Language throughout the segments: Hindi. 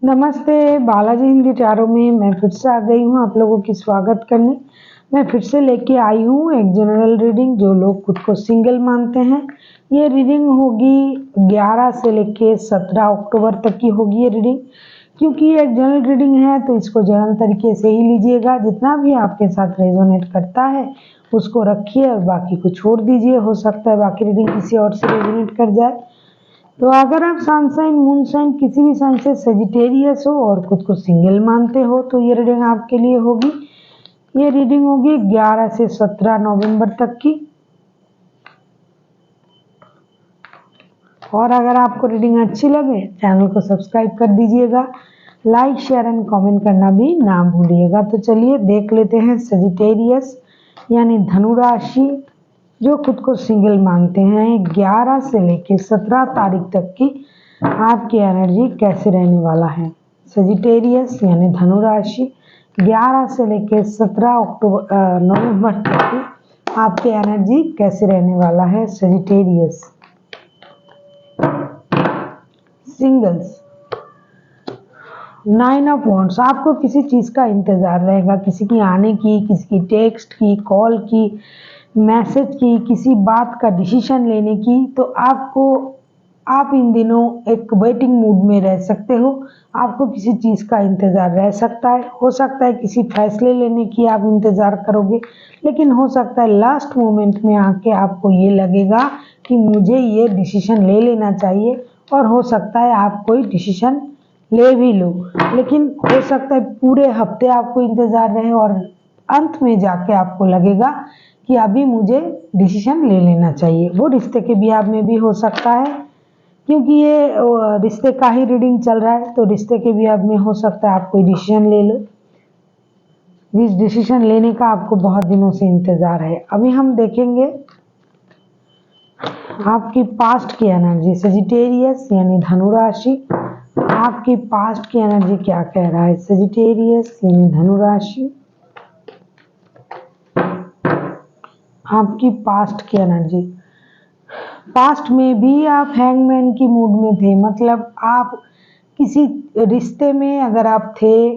नमस्ते, बालाजी हिंदी टैरो में मैं फिर से आ गई हूँ आप लोगों की स्वागत करने। मैं फिर से लेके आई हूँ एक जनरल रीडिंग जो लोग खुद को सिंगल मानते हैं। ये रीडिंग होगी 11 से लेके 17 अक्टूबर तक की होगी ये रीडिंग। क्योंकि ये एक जनरल रीडिंग है तो इसको जनरल तरीके से ही लीजिएगा। जितना भी आपके साथ रेजोनेट करता है उसको रखिए और बाकी को छोड़ दीजिए। हो सकता है बाकी रीडिंग किसी और से रेजोनेट कर जाए। तो अगर आप सन साइन, मून साइन किसी भी साइन से सेजिटेरियस हो और खुद को सिंगल मानते हो तो ये रीडिंग आपके लिए होगी। ये रीडिंग होगी 11 से 17 नवंबर तक की। और अगर आपको रीडिंग अच्छी लगे चैनल को सब्सक्राइब कर दीजिएगा। लाइक, शेयर एंड कमेंट करना भी ना भूलिएगा। तो चलिए देख लेते हैं सेजिटेरियस यानी धनु राशि जो खुद को सिंगल मानते हैं 11 से लेकर 17 तारीख तक की आपकी एनर्जी कैसे रहने वाला है। सेजिटेरियस यानी धनु राशि 11 से लेकर 17 नवंबर तक की आपकी एनर्जी कैसे रहने वाला है। सेजिटेरियस सिंगल्स 9 ऑफ वॉन्ड्स, आपको किसी चीज़ का इंतज़ार रहेगा, किसी की आने की, किसी की टेक्स्ट की, कॉल की, मैसेज की, किसी बात का डिसीजन लेने की। तो आप इन दिनों एक वेटिंग मूड में रह सकते हो। आपको किसी चीज़ का इंतज़ार रह सकता है। हो सकता है किसी फैसले लेने की आप इंतज़ार करोगे, लेकिन हो सकता है लास्ट मोमेंट में आके आपको ये लगेगा कि मुझे ये डिसीजन ले लेना चाहिए। और हो सकता है आप कोई डिसीजन ले भी लो, लेकिन हो सकता है पूरे हफ्ते आपको इंतज़ार रहे और अंत में जाके आपको लगेगा कि अभी मुझे डिसीजन ले लेना चाहिए। वो रिश्ते के ब्याह में भी हो सकता है, क्योंकि ये रिश्ते का ही रीडिंग चल रहा है। तो रिश्ते के ब्याह में हो सकता है आप कोई डिसीजन ले लो, जिस डिसीजन लेने का आपको बहुत दिनों से इंतज़ार है। अभी हम देखेंगे आपकी पास्ट की एनर्जी। सेजिटेरियस यानी धनु राशि, आपकी पास्ट की एनर्जी क्या कह रहा है। सेजिटेरियस यानी धनु राशि, आपकी पास्ट की एनर्जी। पास्ट में भी आप हैंगमैन की मूड में थे, मतलब आप किसी रिश्ते में अगर आप थे,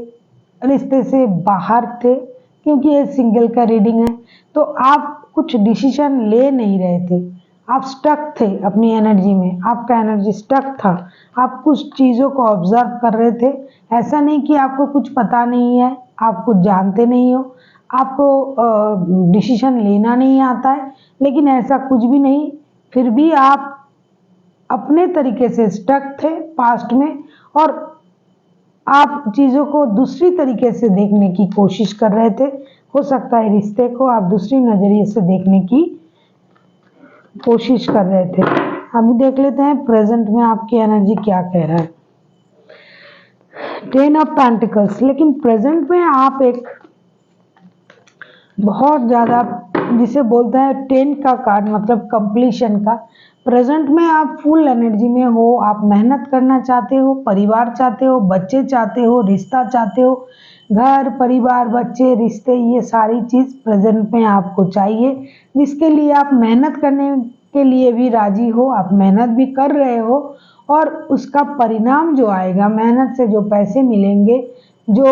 रिश्ते से बाहर थे, क्योंकि ये सिंगल का रीडिंग है तो आप कुछ डिसीजन ले नहीं रहे थे। आप स्टक थे अपनी एनर्जी में, आपका एनर्जी स्टक था। आप कुछ चीज़ों को ऑब्जर्व कर रहे थे। ऐसा नहीं कि आपको कुछ पता नहीं है, आप कुछ जानते नहीं हो, आपको डिसीजन लेना नहीं आता है, लेकिन ऐसा कुछ भी नहीं। फिर भी आप अपने तरीके से स्टक थे पास्ट में और आप चीज़ों को दूसरी तरीके से देखने की कोशिश कर रहे थे। हो सकता है रिश्ते को आप दूसरी नज़रिए से देखने की कोशिश कर रहे थे। अभी देख लेते हैं प्रेजेंट में आपकी एनर्जी क्या कह रहा है। 10 ऑफ पेंटिकल्स, लेकिन प्रेजेंट में आप एक बहुत ज़्यादा, जिसे बोलते हैं 10 का कार्ड मतलब कंप्लीशन का। प्रेजेंट में आप फुल एनर्जी में हो, आप मेहनत करना चाहते हो, परिवार चाहते हो, बच्चे चाहते हो, रिश्ता चाहते हो। घर, परिवार, बच्चे, रिश्ते, ये सारी चीज़ प्रेजेंट में आपको चाहिए, जिसके लिए आप मेहनत करने के लिए भी राजी हो। आप मेहनत भी कर रहे हो और उसका परिणाम जो आएगा, मेहनत से जो पैसे मिलेंगे, जो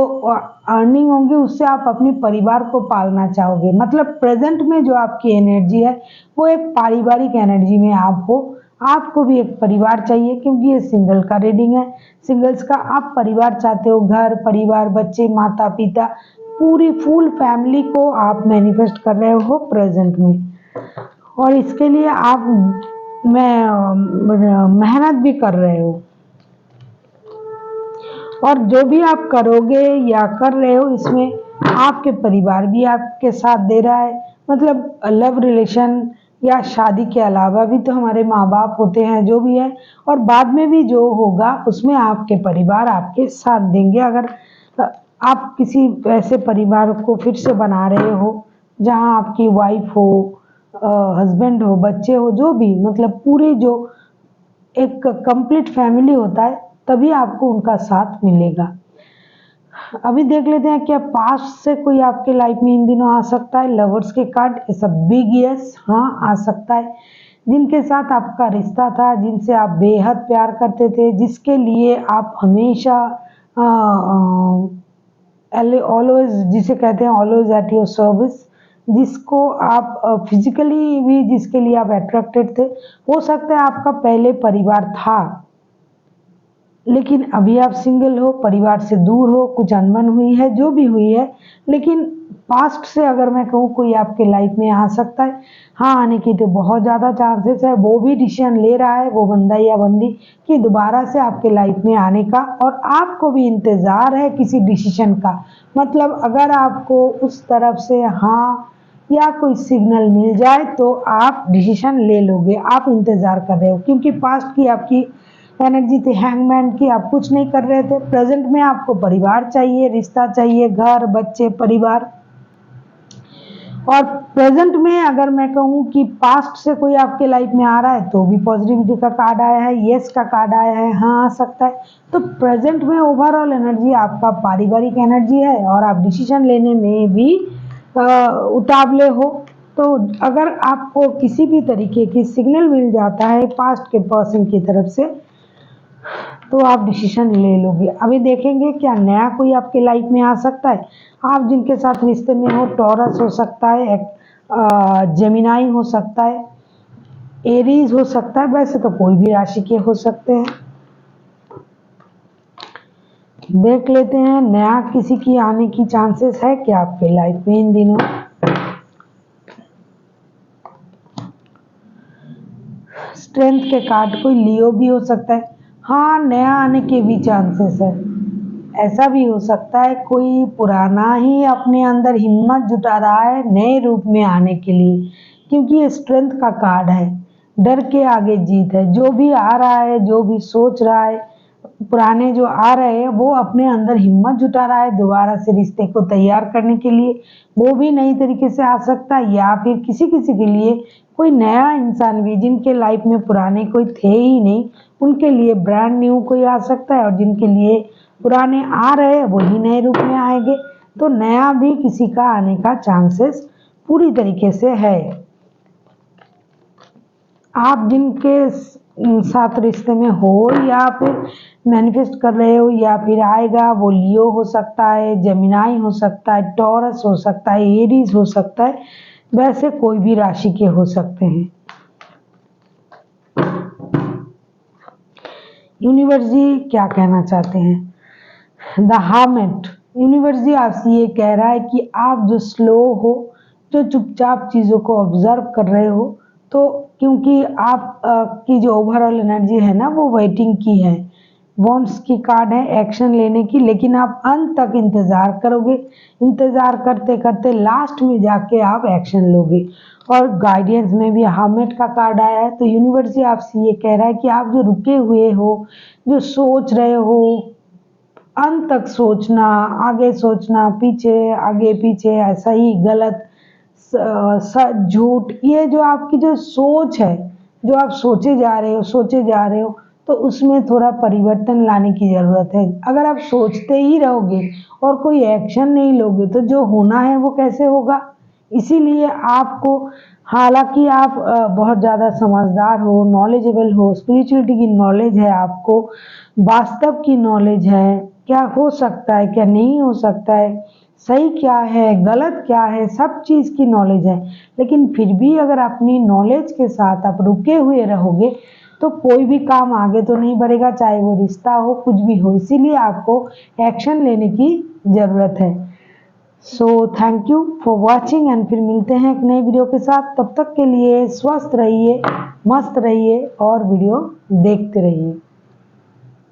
अर्निंग होंगी, उससे आप अपने परिवार को पालना चाहोगे। मतलब प्रेजेंट में जो आपकी एनर्जी है वो एक पारिवारिक एनर्जी में आप हो। आपको भी एक परिवार चाहिए, क्योंकि ये सिंगल का रीडिंग है। सिंगल्स का आप परिवार चाहते हो, घर, परिवार, बच्चे, माता पिता, पूरी फुल फैमिली को आप मैनिफेस्ट कर रहे हो प्रेजेंट में। और इसके लिए आप मेहनत भी कर रहे हो, और जो भी आप करोगे या कर रहे हो इसमें आपके परिवार भी आपके साथ दे रहा है। मतलब लव रिलेशन या शादी के अलावा भी तो हमारे माँ बाप होते हैं, जो भी है, और बाद में भी जो होगा उसमें आपके परिवार आपके साथ देंगे। अगर आप किसी ऐसे परिवार को फिर से बना रहे हो जहाँ आपकी वाइफ हो, हस्बैंड हो, बच्चे हो, जो भी, मतलब पूरे जो एक कंप्लीट फैमिली होता है, तभी आपको उनका साथ मिलेगा। अभी देख लेते हैं क्या पास्ट से कोई आपके लाइफ में इन दिनों आ सकता है। लवर्स के card, it's a big yes, हाँ आ सकता है। जिनके साथ आपका रिश्ता था, जिनसे आप बेहद प्यार करते थे, जिसके लिए आप हमेशा ऑलवेज, जिसे कहते हैं ऑलवेज एट योर सर्विस, जिसको आप फिजिकली भी जिसके लिए आप अट्रैक्टेड थे, हो सकता है आपका पहले परिवार था, लेकिन अभी आप सिंगल हो, परिवार से दूर हो, कुछ अनबन हुई है, जो भी हुई है, लेकिन पास्ट से अगर मैं कहूँ कोई आपके लाइफ में आ सकता है। हाँ, आने की तो बहुत ज़्यादा चांसेस है, वो भी डिसीजन ले रहा है, वो बंदा या बंदी, कि दोबारा से आपके लाइफ में आने का, और आपको भी इंतज़ार है किसी डिसीजन का। मतलब अगर आपको उस तरफ से हाँ या कोई सिग्नल मिल जाए तो आप डिसीजन ले लोगे, आप इंतज़ार कर रहे हो, क्योंकि पास्ट की आपकी एनर्जी थी हैंगमैन की, आप कुछ नहीं कर रहे थे। प्रेजेंट में आपको परिवार चाहिए, रिश्ता चाहिए, घर, बच्चे, परिवार। और प्रेजेंट में अगर मैं कहूँ कि पास्ट से कोई आपके लाइफ में आ रहा है तो भी पॉजिटिविटी का कार्ड आया है, यस का कार्ड आया है, हाँ आ सकता है। तो प्रेजेंट में ओवरऑल एनर्जी आपका पारिवारिक एनर्जी है, और आप डिसीजन लेने में भी उतावले हो। तो अगर आपको किसी भी तरीके की सिग्नल मिल जाता है पास्ट के पर्सन की तरफ से, तो आप डिसीजन ले लोगे। अभी देखेंगे क्या नया कोई आपके लाइफ में आ सकता है। आप जिनके साथ रिश्ते में हो, टॉरस हो सकता है, जेमिनाई हो सकता है, एरीज हो सकता है, वैसे तो कोई भी राशि के हो सकते हैं। देख लेते हैं नया किसी की आने की चांसेस है क्या आपके लाइफ में इन दिनों। स्ट्रेंथ के कार्ड, कोई लियो भी हो सकता है। हाँ, नया आने के भी चांसेस है। ऐसा भी हो सकता है कोई पुराना ही अपने अंदर हिम्मत जुटा रहा है नए रूप में आने के लिए, क्योंकि ये स्ट्रेंथ का कार्ड है। डर के आगे जीत है। जो भी आ रहा है, जो भी सोच रहा है, पुराने जो आ रहे हैं, वो अपने अंदर हिम्मत जुटा रहा है दोबारा से रिश्ते को तैयार करने के लिए। वो भी नई तरीके से आ सकता है, या फिर किसी किसी के लिए कोई नया इंसान भी, जिनके लाइफ में पुराने कोई थे ही नहीं, उनके लिए ब्रांड न्यू कोई आ सकता है, और जिनके लिए पुराने आ रहे हैं वही नए रूप में आएंगे। तो नया भी किसी का आने का चांसेस पूरी तरीके से है। आप जिनके साथ रिश्ते में हो, या फिर मैनिफेस्ट कर रहे हो, या फिर आएगा, वो लियो हो सकता है, जेमिनाई हो सकता है, टॉरस हो सकता है, एरीज हो सकता है, वैसे कोई भी राशि के हो सकते हैं। यूनिवर्स जी क्या कहना चाहते हैं। द हर्मिट, यूनिवर्स जी आपसे ये कह रहा है कि आप जो स्लो हो, जो चुपचाप चीज़ों को ऑब्जर्व कर रहे हो, तो क्योंकि आप की जो ओवरऑल एनर्जी है ना, वो वेटिंग की है, वॉन्ट्स की कार्ड है एक्शन लेने की, लेकिन आप अंत तक इंतज़ार करोगे। इंतज़ार करते करते लास्ट में जाके आप एक्शन लोगे। और गाइडेंस में भी हर्मिट का कार्ड आया है। तो यूनिवर्स जी आपसे ये कह रहा है कि आप जो रुके हुए हो, जो सोच रहे हो, अंत तक सोचना, आगे सोचना, पीछे आगे पीछे, ऐसा ही गलत झूठ, ये जो आपकी जो सोच है, जो आप सोचे जा रहे हो, सोचे जा रहे हो, तो उसमें थोड़ा परिवर्तन लाने की ज़रूरत है। अगर आप सोचते ही रहोगे और कोई एक्शन नहीं लोगे, तो जो होना है वो कैसे होगा। इसीलिए आपको, हालांकि आप बहुत ज़्यादा समझदार हो, नॉलेजेबल हो, स्पिरिचुअलिटी की नॉलेज है आपको, वास्तव की नॉलेज है, क्या हो सकता है, क्या नहीं हो सकता है, सही क्या है, गलत क्या है, सब चीज़ की नॉलेज है। लेकिन फिर भी अगर अपनी नॉलेज के साथ आप रुके हुए रहोगे, तो कोई भी काम आगे तो नहीं बढ़ेगा, चाहे वो रिश्ता हो, कुछ भी हो। इसीलिए आपको एक्शन लेने की ज़रूरत है। So thank you for watching, and फिर मिलते हैं एक नई वीडियो के साथ। तब तक के लिए स्वस्थ रहिए, मस्त रहिए और वीडियो देखते रहिए।